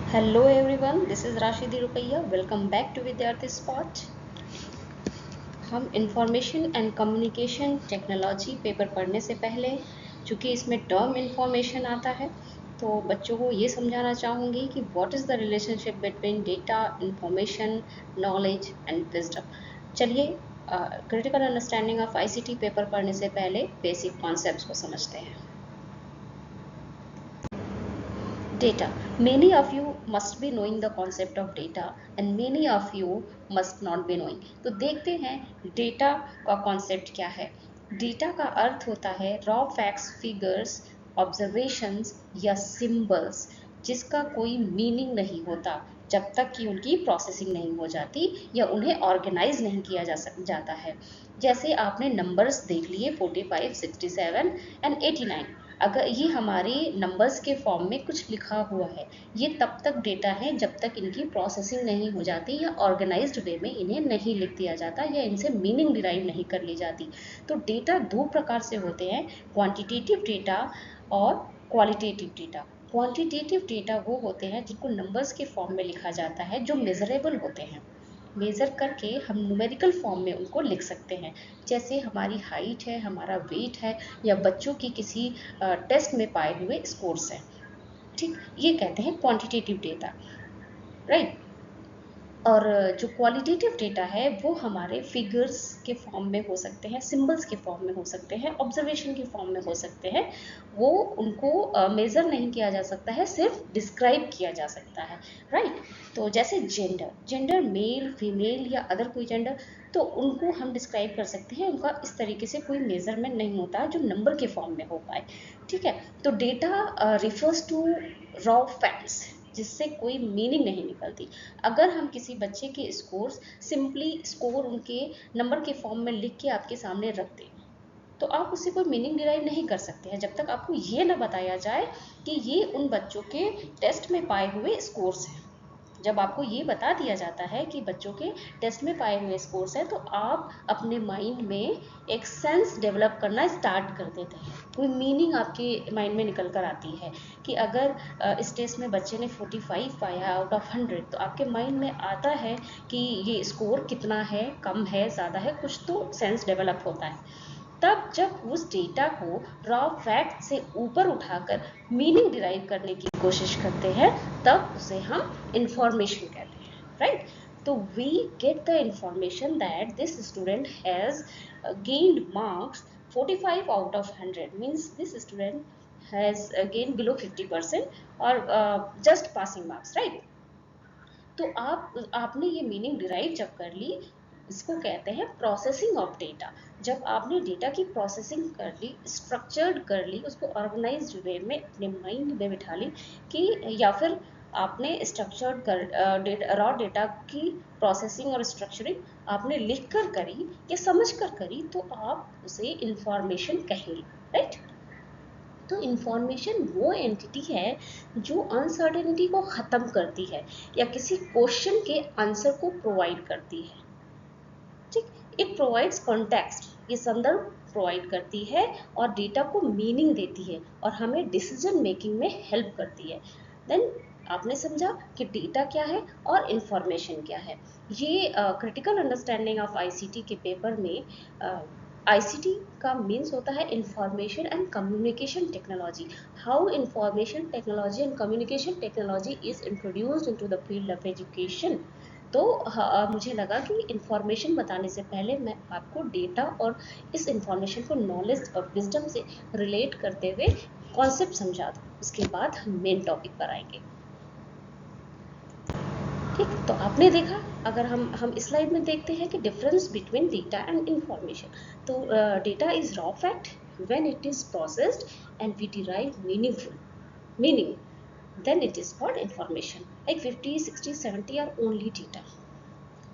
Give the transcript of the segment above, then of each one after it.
Hello everyone, this is Rashidi Ruqayya. Welcome back to विद्यार्थी spot. हम information and communication technology paper पढ़ने से पहले, चूँकि इसमें टर्म इंफॉर्मेशन आता है, तो बच्चों को ये समझाना चाहूँगी कि what is the relationship between data, information, knowledge and wisdom. चलिए critical understanding of ICT paper पढ़ने से पहले बेसिक कॉन्सेप्ट्स को समझते हैं। Data. Many of you must be knowing the concept of data and many of you must not be knowing. तो देखते हैं डेटा का कॉन्सेप्ट क्या है। डेटा का अर्थ होता है रॉ फैक्ट्स, फिगर्स, ऑब्जर्वेशंस या सिंबल्स जिसका कोई मीनिंग नहीं होता जब तक कि उनकी प्रोसेसिंग नहीं हो जाती या उन्हें ऑर्गेनाइज नहीं किया जाता है। जैसे आपने नंबर्स देख लिए 45, 67 एंड 89। अगर ये हमारे नंबर्स के फॉर्म में कुछ लिखा हुआ है, ये तब तक डेटा है जब तक इनकी प्रोसेसिंग नहीं हो जाती या ऑर्गेनाइज्ड वे में इन्हें नहीं लिख दिया जाता या इनसे मीनिंग डिराइव नहीं कर ली जाती। तो डेटा दो प्रकार से होते हैं, क्वांटिटेटिव डेटा और क्वालिटेटिव डेटा। क्वांटिटेटिव डेटा वो होते हैं जिनको नंबर्स के फॉर्म में लिखा जाता है, जो मेजरेबल होते हैं। मेज़र करके हम न्यूमेरिकल फॉर्म में उनको लिख सकते हैं, जैसे हमारी हाइट है, हमारा वेट है या बच्चों की किसी टेस्ट में पाए हुए स्कोर्स हैं। ठीक, ये कहते हैं क्वांटिटेटिव डेटा, राइट। और जो क्वालिटेटिव डेटा है वो हमारे फिगर्स के फॉर्म में हो सकते हैं, सिंबल्स के फॉर्म में हो सकते हैं, ऑब्जर्वेशन के फॉर्म में हो सकते हैं। वो उनको मेज़र नहीं किया जा सकता है, सिर्फ डिस्क्राइब किया जा सकता है, राइट। तो जैसे जेंडर मेल, फीमेल या अदर कोई जेंडर, तो उनको हम डिस्क्राइब कर सकते हैं। उनका इस तरीके से कोई मेजरमेंट नहीं होता जो नंबर के फॉर्म में हो पाए, ठीक है। तो data refers to raw facts जिससे कोई मीनिंग नहीं निकलती। अगर हम किसी बच्चे के स्कोर्स सिंपली स्कोर उनके नंबर के फॉर्म में लिख के आपके सामने रख दें, तो आप उससे कोई मीनिंग डिराइव नहीं कर सकते हैं जब तक आपको ये ना बताया जाए कि ये उन बच्चों के टेस्ट में पाए हुए स्कोर्स हैं। जब आपको ये बता दिया जाता है कि बच्चों के टेस्ट में पाए हुए स्कोर्स हैं, तो आप अपने माइंड में एक सेंस डेवलप करना स्टार्ट कर देते हैं। कोई मीनिंग आपके माइंड में निकल कर आती है कि अगर इस टेस्ट में बच्चे ने 45 पाया आउट ऑफ 100, तो आपके माइंड में आता है कि ये स्कोर कितना है, कम है, ज़्यादा है, कुछ तो सेंस डेवलप होता है। तब जब उस डेटा को रॉ फैक्ट से ऊपर उठाकर मीनिंग डिराइव करने की कोशिश करते हैं, तब उसे हम इंफॉर्मेशन कहते हैं, राइट। तो we get the information that this student has gained marks 45 out of 100, means this student has gain below 50% और जस्ट पासिंग मार्क्स, राइट। तो आपने ये मीनिंग डिराइव जब कर ली, इसको कहते हैं प्रोसेसिंग ऑफ डेटा। जब आपने डेटा की प्रोसेसिंग कर ली, स्ट्रक्चर्ड कर ली, उसको ऑर्गेनाइज्ड वे में अपने माइंड में बिठा ली, कि या फिर आपने स्ट्रक्चर्ड कर रॉ डेटा की प्रोसेसिंग और स्ट्रक्चरिंग आपने लिख कर करी या समझ कर करी, तो आप उसे इंफॉर्मेशन कहेंगे, राइट। तो इंफॉर्मेशन वो एंटिटी है जो अनसर्टेनिटी को ख़त्म करती है या किसी क्वेश्चन के आंसर को प्रोवाइड करती है, ठीक। इट प्रोवाइड्स कॉन्टेक्स्ट, ये संदर्भ प्रोवाइड करती है और डेटा को मीनिंग देती है और हमें डिसीजन मेकिंग में हेल्प करती है। देन आपने समझा कि डेटा क्या है और इंफॉर्मेशन क्या है। ये क्रिटिकल अंडरस्टैंडिंग ऑफ आईसीटी के पेपर में आईसीटी का मीन्स होता है information and communication technology. How information technology and communication technology is introduced into the field of education. तो मुझे लगा कि इंफॉर्मेशन बताने से पहले मैं आपको डेटा और इस इंफॉर्मेशन को नॉलेज और विजडम से रिलेट करते हुए कॉन्सेप्ट समझा दूँ, उसके बाद हम मेन टॉपिक पर आएंगे, ठीक। तो आपने देखा, अगर हम इस स्लाइड में देखते हैं कि difference between data and information. तो data is raw fact when it is processed and we derive meaningful meaning, then it is called information. Like 50, 60, 70 are only data.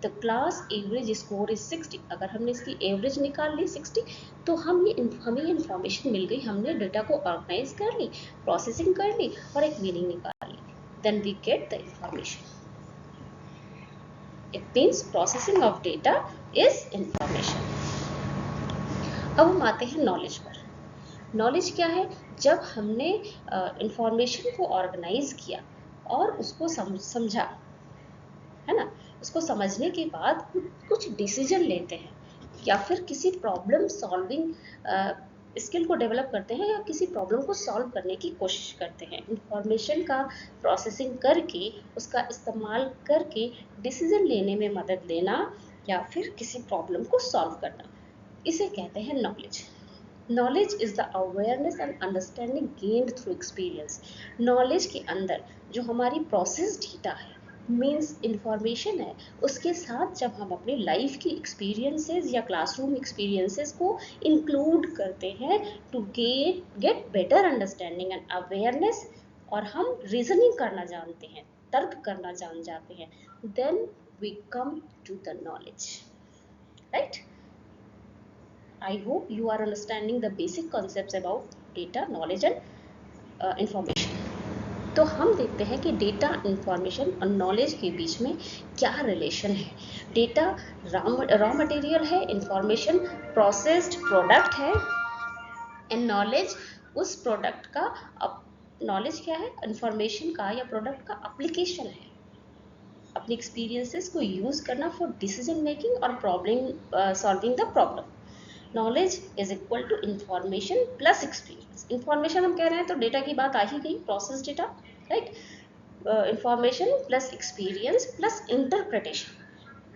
The class average score is 60. अगर हमने इसकी average निकाल ली 60, तो हमें information मिल गई, हमने data को ऑर्गेनाइज कर ली, प्रोसेसिंग कर ली और एक मीनिंग निकाल ली। Then we get the information. It means processing of data is information. अब हम आते हैं नॉलेज पर। नॉलेज क्या है? जब हमने इंफॉर्मेशन को ऑर्गेनाइज किया, और उसको समझा, है ना, उसको समझने के बाद कुछ डिसीजन लेते हैं या फिर किसी प्रॉब्लम सॉल्विंग स्किल को डेवलप करते हैं या किसी प्रॉब्लम को सॉल्व करने की कोशिश करते हैं। इंफॉर्मेशन का प्रोसेसिंग करके, उसका इस्तेमाल करके डिसीजन लेने में मदद लेना या फिर किसी प्रॉब्लम को सॉल्व करना, इसे कहते हैं knowledge. Knowledge is the awareness and understanding gained through experience. Knowledge के अंदर जो हमारी प्रोसेस डेटा है, मीन्स इंफॉर्मेशन है, उसके साथ जब हम अपने लाइफ की एक्सपीरियंसेस या क्लासरूम एक्सपीरियंसेस को इंक्लूड करते हैं to get better understanding and awareness, और हम रीजनिंग करना जानते हैं, तर्क करना जान जाते हैं, then we come to the knowledge, right? I hope you are understanding the basic concepts about data, knowledge and information. तो हम देखते हैं कि डेटा, इंफॉर्मेशन और नॉलेज के बीच में क्या रिलेशन है। डेटा रॉ मटेरियल है, इंफॉर्मेशन प्रोसेस्ड प्रोडक्ट है, एंड नॉलेज उस प्रोडक्ट का, नॉलेज क्या है, इंफॉर्मेशन का या प्रोडक्ट का एप्लीकेशन है, अपने एक्सपीरियंसेस को यूज करना फॉर डिसीजन मेकिंग और problem solving the problem. Knowledge is equal to information plus experience. Information हम कह रहे हैं तो डेटा की बात आ ही गई, process data, right? Information plus experience plus interpretation.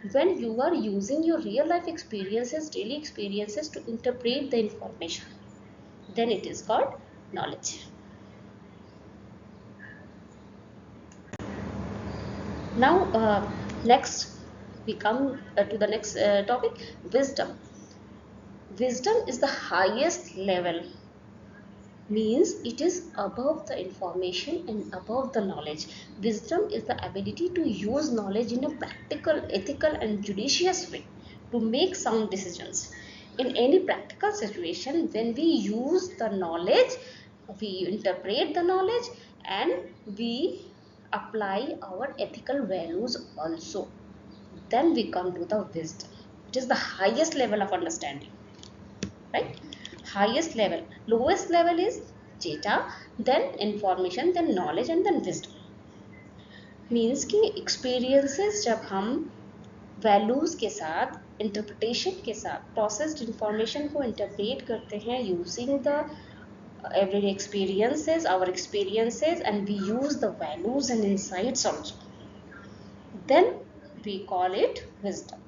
when you are using your real life experiences, daily experiences to interpret the information, then it is called knowledge. Now next we come to the next topic, wisdom. Wisdom is the highest level, means it is above the information and above the knowledge. Wisdom is the ability to use knowledge in a practical, ethical and judicious way to make sound decisions. In any practical situation, when we use the knowledge, we interpret the knowledge and we apply our ethical values also, then we come to the wisdom. It is the highest level of understanding, right? Highest level. Lowest level is data, then information, then knowledge and then wisdom. Means कि experiences जब हम values के साथ, interpretation के साथ processed information को interpret करते हैं using the everyday experiences, our experiences, and we use the values and insights also, then we call it wisdom.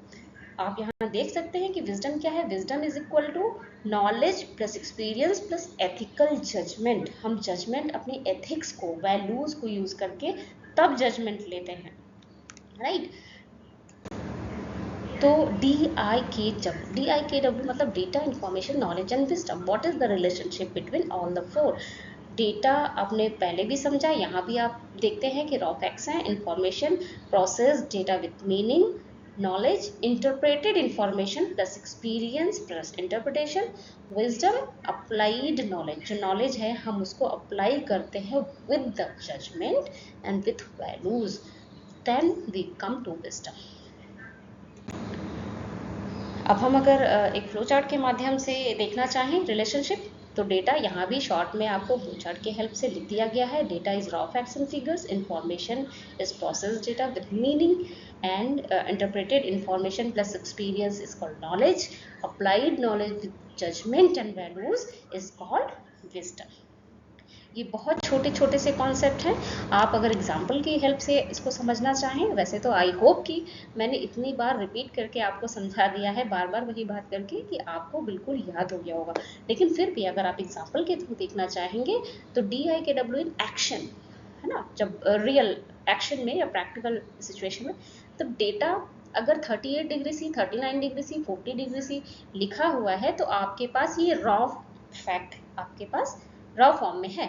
आप यहाँ देख सकते हैं कि विजडम क्या है। Wisdom is equal to knowledge plus experience plus ethical judgement. हम जजमेंट अपनी एथिक्स को, वैल्यूज को यूज करके तब जजमेंट लेते हैं, राइट? तो DIKW मतलब data, information, knowledge and wisdom. What is the relationship between all the four? Data आपने पहले भी समझा, यहाँ भी आप देखते हैं कि रॉ फैक्ट्स हैं। Information process data with meaning, knowledge interpreted information plus experience plus interpretation, wisdom applied knowledge. जो नॉलेज है हम उसको अप्लाई करते हैं with the judgement and with values, then we come to wisdom. अब हम अगर एक फ्लो चार्ट के माध्यम से देखना चाहें रिलेशनशिप, तो डेटा यहाँ भी शॉर्ट में आपको फ्लो चार्ट के हेल्प से लिख दिया गया है। Data is raw facts and figures, information is process data with meaning and interpreted information plus experience is called knowledge, applied knowledge with judgement and values is called wisdom. ये बहुत छोटे छोटे से कॉन्सेप्ट हैं। आप अगर एग्जाम्पल की help से इसको समझना चाहें, वैसे तो आई होप कि मैंने इतनी बार रिपीट करके आपको समझा दिया है, बार बार वही बात करके, कि आपको बिल्कुल याद हो गया होगा। लेकिन फिर भी अगर आप एग्जाम्पल के थ्रू देखना चाहेंगे तो DIKW इन एक्शन, है ना, जब रियल एक्शन में या प्रैक्टिकल सिचुएशन में, तब डेटा अगर 38 degree C, 39 degree C, 40 degree C लिखा हुआ है तो आपके पास ये रॉ फैक्ट आपके पास रॉ फॉर्म में है।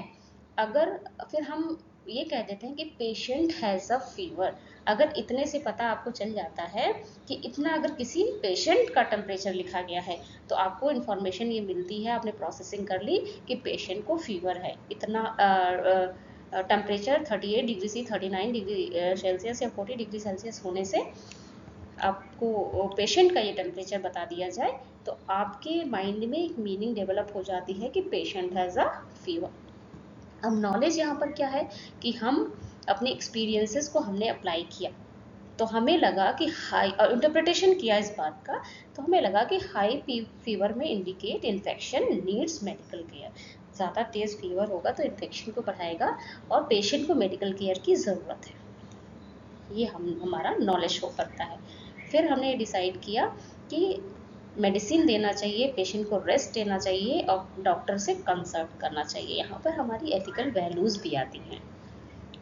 अगर फिर हम ये कह देते हैं कि पेशेंट हैज़ अ फीवर, अगर इतने से पता आपको चल जाता है कि इतना अगर किसी पेशेंट का टेम्परेचर लिखा गया है, तो आपको इन्फॉर्मेशन ये मिलती है, आपने प्रोसेसिंग कर ली कि पेशेंट को फीवर है, इतना temperature 38 degree C, 39 degree Celsius या 40 डिग्री सेल्सियस होने से आपको पेशेंट का ये टेम्परेचर बता दिया जाए, तो आपके माइंड में एक मीनिंग डेवलप हो जाती है कि पेशेंट हैज़ अ फीवर। अब नॉलेज यहाँ पर क्या है कि हम अपने एक्सपीरियंसेस को हमने अप्लाई किया, तो हमें लगा कि हाई, और इंटरप्रिटेशन किया इस बात का, तो हमें लगा कि हाई फीवर में indicate infection needs medical care. ज़्यादा तेज़ फीवर होगा तो इन्फेक्शन को बढ़ाएगा और पेशेंट को मेडिकल केयर की ज़रूरत है, ये हमारा नॉलेज शो करता है। फिर हमने डिसाइड किया कि मेडिसिन देना चाहिए, पेशेंट को रेस्ट देना चाहिए और डॉक्टर से कंसल्ट करना चाहिए। यहाँ पर हमारी एथिकल वैल्यूज़ भी आती हैं।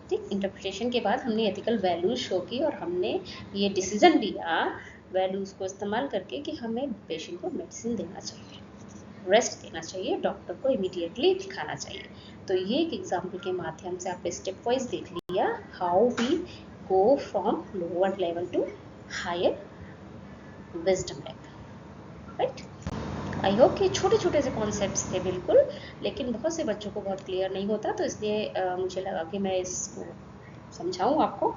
ठीक, इंटरप्रिटेशन के बाद हमने एथिकल वैल्यूज शो की और हमने ये डिसीजन लिया वैल्यूज़ को इस्तेमाल करके कि हमें पेशेंट को मेडिसिन देना चाहिए, रेस्ट देना चाहिए, डॉक्टर को इमीडिएटली दिखाना चाहिए। तो ये एक एग्जाम्पल के माध्यम से आपने स्टेप वाइज देख लिया how we go from lower level to higher wisdom level, right. I hope कि छोटे छोटे से कॉन्सेप्ट्स थे बिल्कुल, लेकिन बहुत से बच्चों को बहुत क्लियर नहीं होता, तो इसलिए मुझे लगा कि मैं इसको समझाऊँ आपको।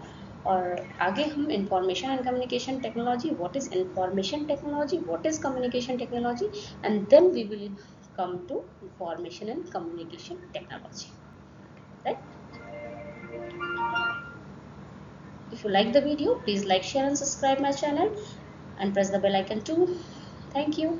और आगे हम information and communication technology, what is information technology, what is communication technology, and then we will come to information and communication technology, right? If you like the video, please like, share and subscribe my channel and press the bell icon too. Thank you.